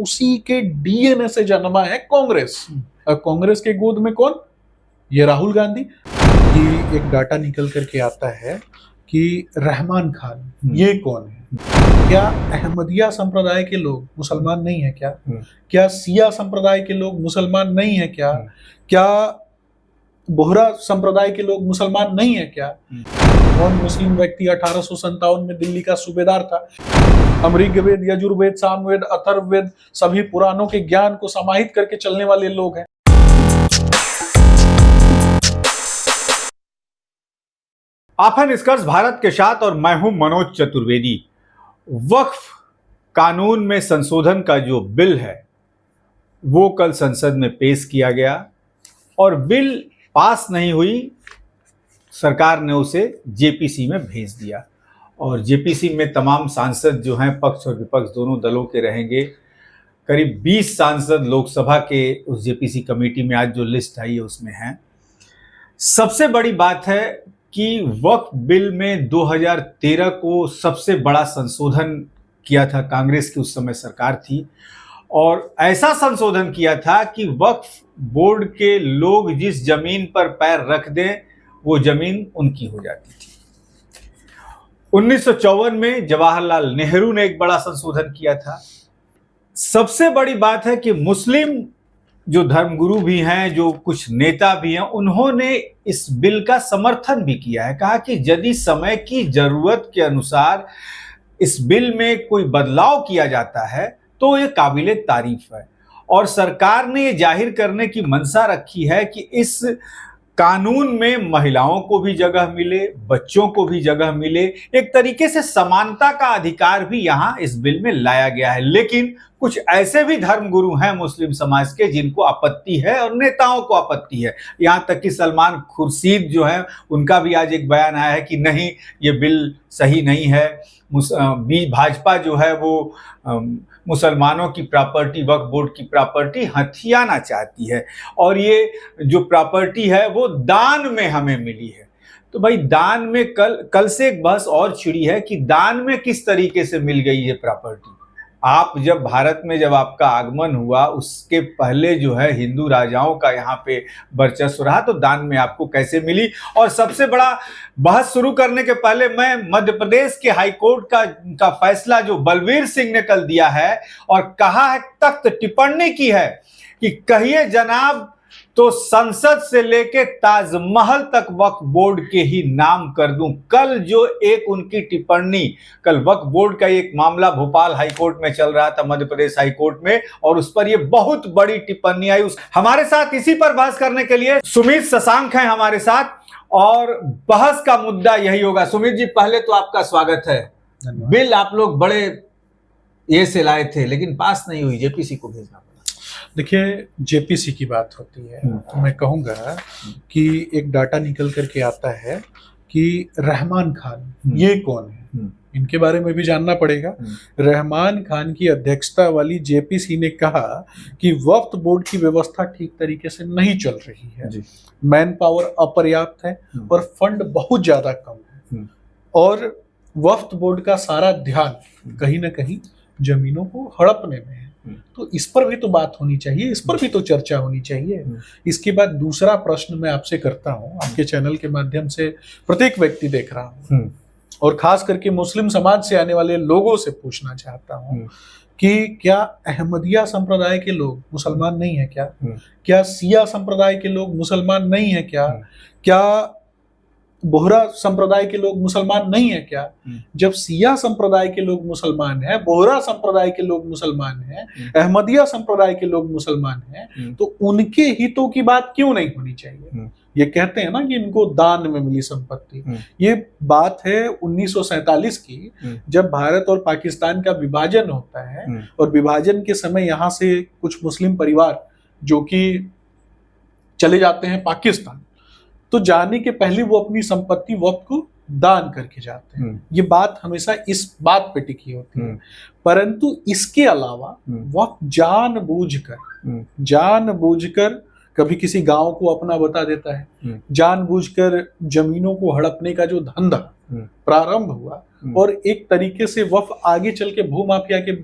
उसी के डीएनए से जन्मा है कांग्रेस। और कांग्रेस के गोद में कौन? ये राहुल गांधी। ये एक डाटा निकल करके आता है कि रहमान खान ये कौन है? क्या अहमदिया संप्रदाय के लोग मुसलमान नहीं है क्या? क्या सिया संप्रदाय के लोग मुसलमान नहीं है क्या? क्या बोहरा संप्रदाय के लोग मुसलमान नहीं है क्या? कौन मुस्लिम व्यक्ति 1857 में दिल्ली का सूबेदार था? अमृग वेद, यजुर्वेद, सामवेद, अथर्ववेद सभी पुराणों के ज्ञान को समाहित करके चलने वाले लोग हैं। आप हैं निष्कर्ष भारत के साथ और मैं हूं मनोज चतुर्वेदी। वक्फ कानून में संशोधन का जो बिल है वो कल संसद में पेश किया गया और बिल पास नहीं हुई। सरकार ने उसे जेपीसी में भेज दिया और जेपीसी में तमाम सांसद जो हैं पक्ष और विपक्ष दोनों दलों के रहेंगे। करीब 20 सांसद लोकसभा के उस जेपीसी कमेटी में आज जो लिस्ट आई है उसमें हैं। सबसे बड़ी बात है कि वक्फ बिल में 2013 को सबसे बड़ा संशोधन किया था कांग्रेस की उस समय सरकार थी और ऐसा संशोधन किया था कि वक्फ बोर्ड के लोग जिस जमीन पर पैर रख दें वो जमीन उनकी हो जाती थी। 1954 में जवाहरलाल नेहरू ने एक बड़ा संशोधन किया था। सबसे बड़ी बात है कि मुस्लिम जो धर्मगुरु भी हैं, जो कुछ नेता भी हैं, उन्होंने इस बिल का समर्थन भी किया है। कहा कि यदि समय की जरूरत के अनुसार इस बिल में कोई बदलाव किया जाता है तो ये काबिले तारीफ है और सरकार ने ये जाहिर करने की मंशा रखी है कि इस कानून में महिलाओं को भी जगह मिले, बच्चों को भी जगह मिले। एक तरीके से समानता का अधिकार भी यहाँ इस बिल में लाया गया है। लेकिन कुछ ऐसे भी धर्मगुरु हैं मुस्लिम समाज के जिनको आपत्ति है और नेताओं को आपत्ति है। यहाँ तक कि सलमान खुर्शीद जो है उनका भी आज एक बयान आया है कि नहीं, ये बिल सही नहीं है। भाजपा जो है वो मुसलमानों की प्रॉपर्टी, वक्फ बोर्ड की प्रॉपर्टी हथियाना चाहती है और ये जो प्रॉपर्टी है वो दान में हमें मिली है। तो भाई दान में कल से एक बहस और छिड़ी है कि दान में किस तरीके से मिल गई ये प्रॉपर्टी। आप जब भारत में जब आपका आगमन हुआ उसके पहले जो है हिंदू राजाओं का यहाँ पे वर्चस्व रहा, तो दान में आपको कैसे मिली? और सबसे बड़ा बहस शुरू करने के पहले मैं मध्य प्रदेश के हाईकोर्ट का फैसला जो बलवीर सिंह ने कल दिया है और कहा है, तख्त टिप्पणी की है कि कहिए जनाब तो संसद से लेके ताजमहल तक वक्फ बोर्ड के ही नाम कर दूं। कल जो एक उनकी टिप्पणी, कल वक्फ बोर्ड का एक मामला भोपाल हाईकोर्ट में चल रहा था, मध्य प्रदेश हाईकोर्ट में, और उस पर ये बहुत बड़ी टिप्पणी आई। हमारे साथ इसी पर बहस करने के लिए सुमित शशांक हैं हमारे साथ और बहस का मुद्दा यही होगा। सुमित जी, पहले तो आपका स्वागत है। बिल आप लोग बड़े ये से लाए थे लेकिन पास नहीं हुई, जेपीसी को भेजना। देखिए, जेपीसी की बात होती है तो मैं कहूँगा कि एक डाटा निकल करके आता है कि रहमान खान ये कौन है, इनके बारे में भी जानना पड़ेगा। रहमान खान की अध्यक्षता वाली जेपीसी ने कहा कि वक्फ बोर्ड की व्यवस्था ठीक तरीके से नहीं चल रही है, मैन पावर अपर्याप्त है और फंड बहुत ज्यादा कम है और वक्फ बोर्ड का सारा ध्यान कहीं ना कहीं जमीनों को हड़पने में है। तो इस पर भी तो बात होनी चाहिए, इस पर भी तो चर्चा होनी चाहिए। इसके बाद दूसरा प्रश्न मैं आपसे करता हूं, आपके चैनल के माध्यम से प्रत्येक व्यक्ति देख रहा हूं और खास करके मुस्लिम समाज से आने वाले लोगों से पूछना चाहता हूं कि क्या अहमदिया संप्रदाय के लोग मुसलमान नहीं है क्या? क्या सिया संप्रदाय के लोग मुसलमान नहीं है क्या? क्या बोहरा संप्रदाय के लोग मुसलमान नहीं है क्या? जब सिया संप्रदाय के लोग मुसलमान हैं, बोहरा संप्रदाय के लोग मुसलमान हैं, अहमदिया संप्रदाय के लोग मुसलमान हैं, तो उनके हितों की बात क्यों नहीं होनी चाहिए? ये कहते हैं ना कि इनको दान में मिली संपत्ति। ये बात है 1947 की, जब भारत और पाकिस्तान का विभाजन होता है और विभाजन के समय यहाँ से कुछ मुस्लिम परिवार जो कि चले जाते हैं पाकिस्तान, तो जाने के पहले वो अपनी संपत्ति वक्फ को दान करके जाते हैं। ये बात हमेशा इस बात पे टिकी होती है। परंतु इसके अलावा वक्फ जानबूझकर कभी किसी गांव को अपना बता देता है, जानबूझकर जमीनों को हड़पने का जो धंधा प्रारंभ हुआ और एक तरीके से वक्फ आगे चल के भूमाफिया के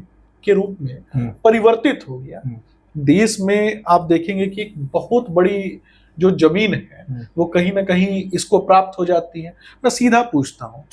के रूप में परिवर्तित हो गया। देश में आप देखेंगे कि एक बहुत बड़ी जो जमीन है वो कहीं ना कहीं इसको प्राप्त हो जाती है। मैं सीधा पूछता हूँ,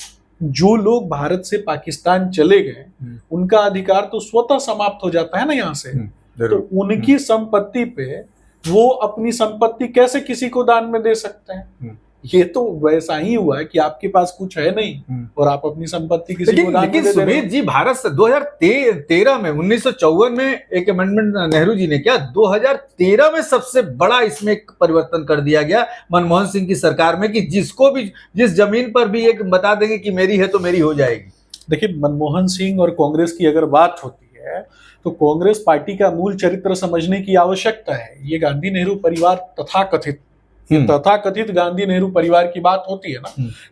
जो लोग भारत से पाकिस्तान चले गए उनका अधिकार तो स्वतः समाप्त हो जाता है ना यहाँ से, तो उनकी संपत्ति पे वो अपनी संपत्ति कैसे किसी को दान में दे सकते हैं? ये तो वैसा ही हुआ है कि आपके पास कुछ है नहीं और आप अपनी संपत्ति किसी को दान में दे रहे हैं। सुमित जी, भारत से 2013 में 1954 में एक अमेंडमेंट नेहरू जी ने किया, 2013 में सबसे बड़ा इसमें एक परिवर्तन कर दिया गया मनमोहन सिंह की सरकार में कि जिसको भी जिस जमीन पर भी एक बता देंगे कि मेरी है तो मेरी हो जाएगी। देखिए, मनमोहन सिंह और कांग्रेस की अगर बात होती है तो कांग्रेस पार्टी का मूल चरित्र समझने की आवश्यकता है। ये गांधी नेहरू परिवार तथाकथित गांधी नेहरू परिवार की बात होती है ना,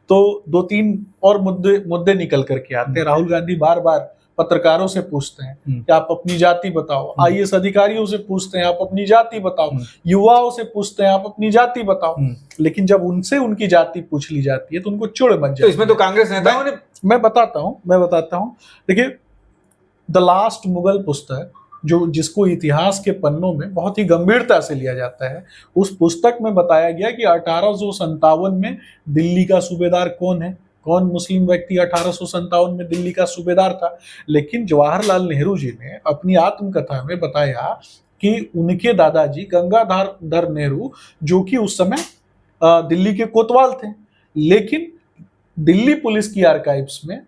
तो 2-3 और मुद्दे निकल करके आते हैं। राहुल गांधी बार बार पत्रकारों से पूछते हैं कि आप अपनी जाति बताओ, आईएएस अधिकारियों से पूछते हैं आप अपनी जाति बताओ, युवाओं से पूछते हैं आप अपनी जाति बताओ, लेकिन जब उनसे उनकी जाति पूछ ली जाती है तो उनको चिढ़ मच जाती है। तो इसमें तो कांग्रेस नेताओं ने मैं बताता हूँ। देखिए, द लास्ट मुगल पुस्तक जिसको इतिहास के पन्नों में बहुत ही गंभीरता से लिया जाता है, उस पुस्तक में बताया गया कि 1857 में दिल्ली का सूबेदार कौन है, कौन मुस्लिम व्यक्ति 1857 में दिल्ली का सूबेदार था। लेकिन जवाहरलाल नेहरू जी ने अपनी आत्मकथा में बताया कि उनके दादाजी गंगाधर नेहरू, जो कि उस समय दिल्ली के कोतवाल थे, लेकिन दिल्ली पुलिस की आर्काइव्स में,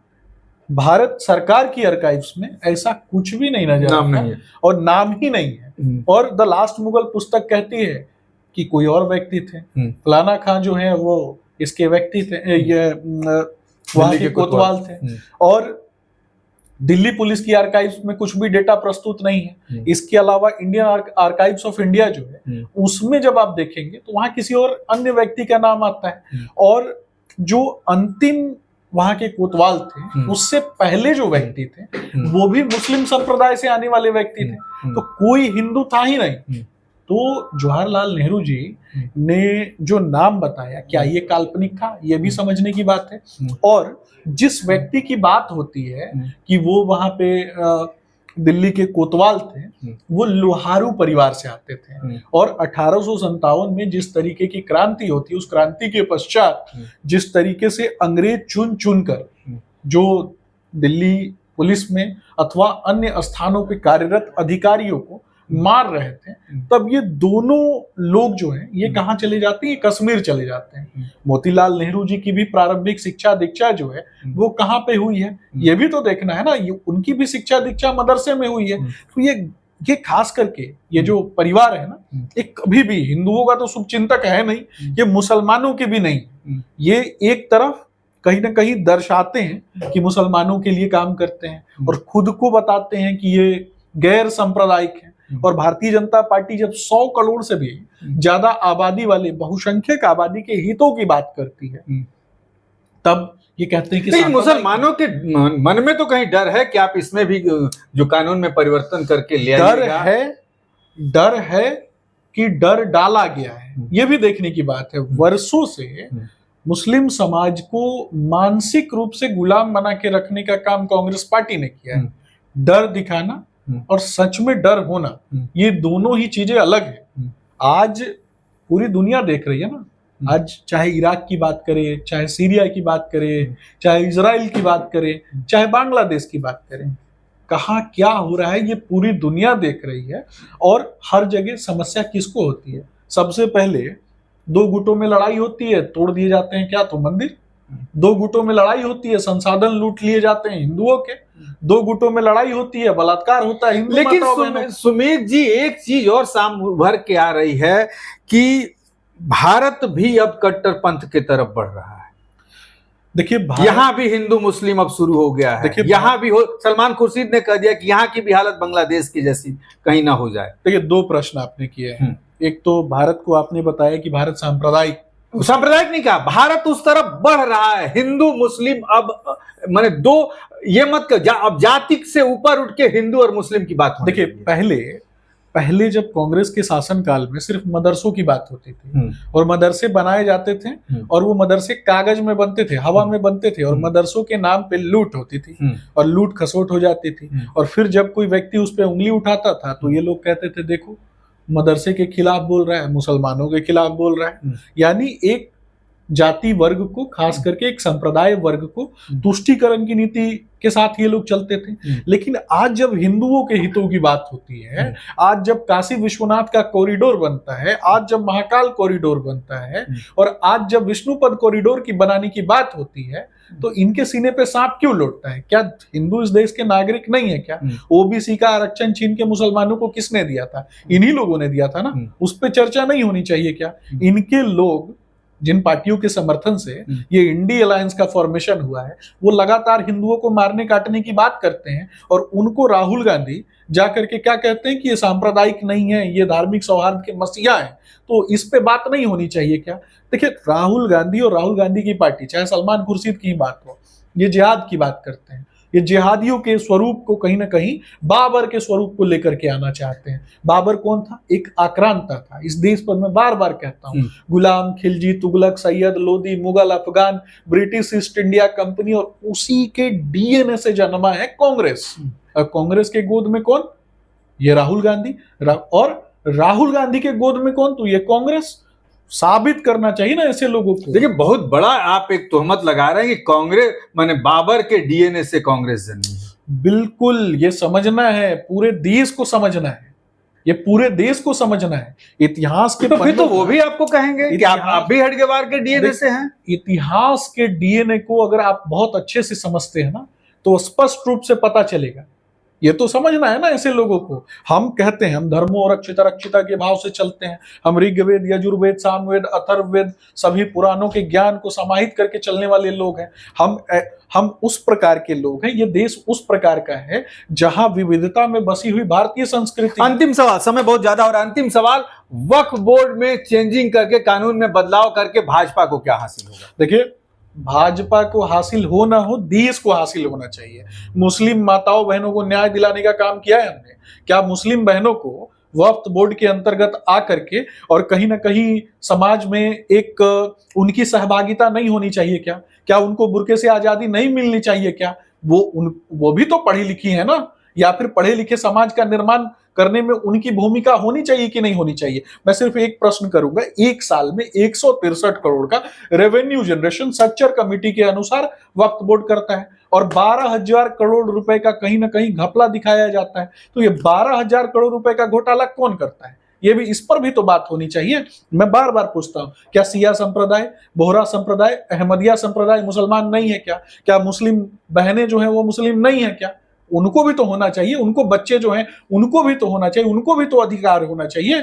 भारत सरकार की आर्काइव्स में ऐसा कुछ भी नहीं नजर आता और नाम ही नहीं है। और द लास्ट मुगल पुस्तक कहती है कि कोई और व्यक्ति थे, फलाना खां जो है वो इसके व्यक्ति थे, ये वहां के कोतवाल थे। और दिल्ली पुलिस की आर्काइव्स में कुछ भी डेटा प्रस्तुत नहीं है। इसके अलावा इंडियन आर्काइव्स ऑफ इंडिया जो है उसमें जब आप देखेंगे तो वहां किसी और अन्य व्यक्ति का नाम आता है, और जो अंतिम वहां के कोतवाल थे उससे पहले जो व्यक्ति थे वो भी मुस्लिम संप्रदाय से आने वाले व्यक्ति थे, तो कोई हिंदू था ही नहीं। तो जवाहरलाल नेहरू जी ने जो नाम बताया, क्या ये काल्पनिक था, ये भी समझने की बात है। और जिस व्यक्ति की बात होती है कि वो वहां पे दिल्ली के कोतवाल थे, वो लोहारू परिवार से आते थे, और 1857 में जिस तरीके की क्रांति होती है, उस क्रांति के पश्चात जिस तरीके से अंग्रेज चुन कर जो दिल्ली पुलिस में अथवा अन्य स्थानों पे कार्यरत अधिकारियों को मार रहे थे, तब ये दोनों लोग जो हैं ये कहाँ चले जाते हैं? कश्मीर चले जाते हैं। मोतीलाल नेहरू जी की भी प्रारंभिक शिक्षा दीक्षा जो है वो कहाँ पे हुई है, ये भी तो देखना है ना। उनकी भी शिक्षा दीक्षा मदरसे में हुई है। तो ये खास करके ये जो परिवार है ना, एक कभी भी हिंदुओं का तो शुभचिंतक है नहीं, ये मुसलमानों के भी नहीं। ये एक तरफ कहीं ना कहीं दर्शाते हैं कि मुसलमानों के लिए काम करते हैं और खुद को बताते हैं कि ये गैर सांप्रदायिक है। और भारतीय जनता पार्टी जब 100 करोड़ से भी ज्यादा आबादी वाले बहुसंख्यक आबादी के हितों की बात करती है, तब ये कहते हैं कि मुसलमानों के मन में तो कहीं डर है कि आप इसमें भी जो कानून में परिवर्तन करके ले आइएगा। डर है कि डर डाला गया है, ये भी देखने की बात है। वर्षों से मुस्लिम समाज को मानसिक रूप से गुलाम बना के रखने का काम कांग्रेस पार्टी ने किया है। डर दिखाना और सच में डर होना, ये दोनों ही चीजें अलग है। आज पूरी दुनिया देख रही है ना, आज चाहे इराक की बात करें, चाहे सीरिया की बात करें, चाहे इजराइल की बात करें, चाहे बांग्लादेश की बात करें, कहाँ क्या हो रहा है ये पूरी दुनिया देख रही है। और हर जगह समस्या किसको होती है? सबसे पहले 2 गुटों में लड़ाई होती है, तोड़ दिए जाते हैं क्या तो मंदिर। 2 गुटों में लड़ाई होती है, संसाधन लूट लिए जाते हैं हिंदुओं के। 2 गुटों में लड़ाई होती है, बलात्कार होता है। लेकिन सुमित जी, एक चीज और साम उभर के आ रही है कि भारत भी अब कट्टरपंथ की तरफ बढ़ रहा है। देखिए, यहां भी हिंदू मुस्लिम अब शुरू हो गया है। यहां भी सलमान खुर्शीद ने कह दिया कि यहां की भी हालत बांग्लादेश की जैसी कहीं ना हो जाए। देखिए, 2 प्रश्न आपने किए हैं। एक तो भारत को आपने बताया कि भारत सांप्रदायिक नहीं कहा, भारत उस तरफ बढ़ रहा है। हिंदू मुस्लिम अब माने 2 ये मत कर, अब जाति से ऊपर उठ के हिंदू और मुस्लिम की बात। देखिए, पहले जब कांग्रेस के शासनकाल में सिर्फ मदरसों की बात होती थी और मदरसे बनाए जाते थे और वो मदरसे कागज में बनते थे, हवा में बनते थे और मदरसों के नाम पे लूट होती थी और लूट खसोट हो जाती थी। और फिर जब कोई व्यक्ति उस पर उंगली उठाता था तो ये लोग कहते थे देखो मदरसे के खिलाफ बोल रहा है, मुसलमानों के खिलाफ बोल रहा है। यानी एक जाति वर्ग को, खास करके एक संप्रदाय वर्ग को तुष्टीकरण की नीति के साथ ये लोग चलते थे। लेकिन आज जब हिंदुओं के हितों की बात होती है, आज जब काशी विश्वनाथ का कॉरिडोर बनता है, आज जब महाकाल कॉरिडोर बनता है और आज जब विष्णुपद कॉरिडोर की बनाने की बात होती है, तो इनके सीने पे सांप क्यों लौटता है? क्या हिंदू इस देश के नागरिक नहीं है क्या? ओबीसी का आरक्षण छीन के मुसलमानों को किसने दिया था? इन्हीं लोगों ने दिया था ना। उस पर चर्चा नहीं होनी चाहिए क्या? इनके लोग जिन पार्टियों के समर्थन से ये इंडी अलायंस का फॉर्मेशन हुआ है, वो लगातार हिंदुओं को मारने काटने की बात करते हैं और उनको राहुल गांधी जाकर के क्या कहते हैं कि ये सांप्रदायिक नहीं है, ये धार्मिक सौहार्द के मसीहा है। तो इस पे बात नहीं होनी चाहिए क्या? देखिए, राहुल गांधी और राहुल गांधी की पार्टी, चाहे सलमान खुर्शीद की बात हो, ये जिहाद की बात करते हैं। ये जिहादियों के स्वरूप को कहीं ना कहीं बाबर के स्वरूप को लेकर के आना चाहते हैं। बाबर कौन था? एक आक्रांता था। इस देश पर मैं बार बार कहता हूं, Ghulam, Khilji, Tughlaq, Sayyid, Lodi, Mughal, Afghan, British East India Company और उसी के डीएनए से जन्मा है कांग्रेस। और कांग्रेस के गोद में कौन? ये राहुल गांधी। और राहुल गांधी के गोद में कौन? तो ये कांग्रेस। साबित करना चाहिए ना ऐसे लोगों को। देखिए, बहुत बड़ा आप एक तोहमत लगा रहे हैं कि कांग्रेस माने बाबर के डीएनए से कांग्रेस जन्मी है। बिल्कुल, ये समझना है, पूरे देश को समझना है, ये पूरे देश को समझना है। इतिहास के तो फिर तो वो भी आपको कहेंगे कि आप भी हेडगेवार के डीएनए से हैं। इतिहास के डीएनए को अगर आप बहुत अच्छे से समझते हैं ना, तो स्पष्ट रूप से पता चलेगा। ये तो समझना है ना ऐसे लोगों को। हम कहते हैं हम धर्मो रक्षिता रक्षिता के भाव से चलते हैं। हम ऋग्वेद, यजुर्वेद, सामवेद, अथर्ववेद सभी पुराणों के ज्ञान को समाहित करके चलने वाले लोग हैं। हम उस प्रकार के लोग हैं। ये देश उस प्रकार का है जहां विविधता में बसी हुई भारतीय संस्कृति। अंतिम सवाल, समय बहुत ज्यादा हो रहा है, अंतिम सवाल, वक्फ बोर्ड में चेंजिंग करके, कानून में बदलाव करके भाजपा को क्या हासिल होगा? देखिए, भाजपा को हासिल हो ना हो, देश को हासिल होना चाहिए। मुस्लिम माताओं बहनों को न्याय दिलाने का काम किया है हमने। क्या मुस्लिम बहनों को वक्फ बोर्ड के अंतर्गत आकर के और कहीं ना कहीं समाज में एक उनकी सहभागिता नहीं होनी चाहिए क्या? क्या उनको बुर्के से आजादी नहीं मिलनी चाहिए क्या? वो भी तो पढ़ी लिखी है ना। या फिर पढ़े लिखे समाज का निर्माण करने में उनकी भूमिका होनी चाहिए कि नहीं होनी चाहिए? मैं सिर्फ एक प्रश्न करूंगा, एक साल में 163 करोड़ का रेवेन्यू जनरेशन सच्चर कमेटी के अनुसार वक्फ बोर्ड करता है और 12,000 करोड़ रुपए का कहीं ना कहीं घपला दिखाया जाता है। तो ये 12,000 करोड़ रुपए का घोटाला कौन करता है? ये भी, इस पर भी तो बात होनी चाहिए। मैं बार बार पूछता हूं, क्या सिया संप्रदाय, बोहरा संप्रदाय, अहमदिया संप्रदाय मुसलमान नहीं है क्या? क्या मुस्लिम बहनें जो है वो मुस्लिम नहीं है क्या? उनको भी तो होना चाहिए। उनको बच्चे जो हैं उनको भी तो होना चाहिए, उनको भी तो अधिकार होना चाहिए।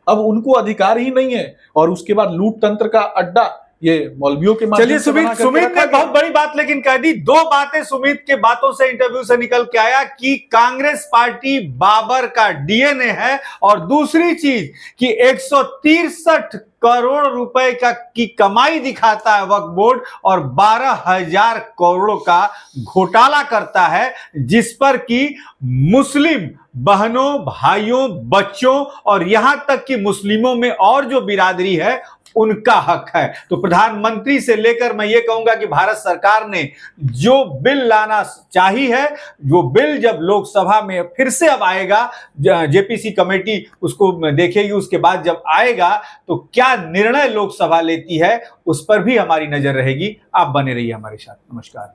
अब उनको अधिकार ही नहीं है और उसके बाद लूट तंत्र का अड्डा ये मौलवियों के माध्यम से। चलिए, सुमित ने बहुत बड़ी बात लेकिन कह दी। दो बातें सुमित के बातों से, इंटरव्यू से निकल के आया कि कांग्रेस पार्टी बाबर का डीएनए है और दूसरी चीज कि 163 करोड़ रुपए की कमाई दिखाता है वक्फ बोर्ड और 12,000 करोड़ का घोटाला करता है, जिस पर कि मुस्लिम बहनों, भाइयों, बच्चों और यहां तक कि मुस्लिमों में और जो बिरादरी है उनका हक है। तो प्रधानमंत्री से लेकर मैं ये कहूंगा कि भारत सरकार ने जो बिल लाना चाही है, जो बिल जब लोकसभा में फिर से अब आएगा, जेपीसी कमेटी उसको देखेगी, उसके बाद जब आएगा तो क्या निर्णय लोकसभा लेती है उस पर भी हमारी नजर रहेगी। आप बने रहिए हमारे साथ। नमस्कार।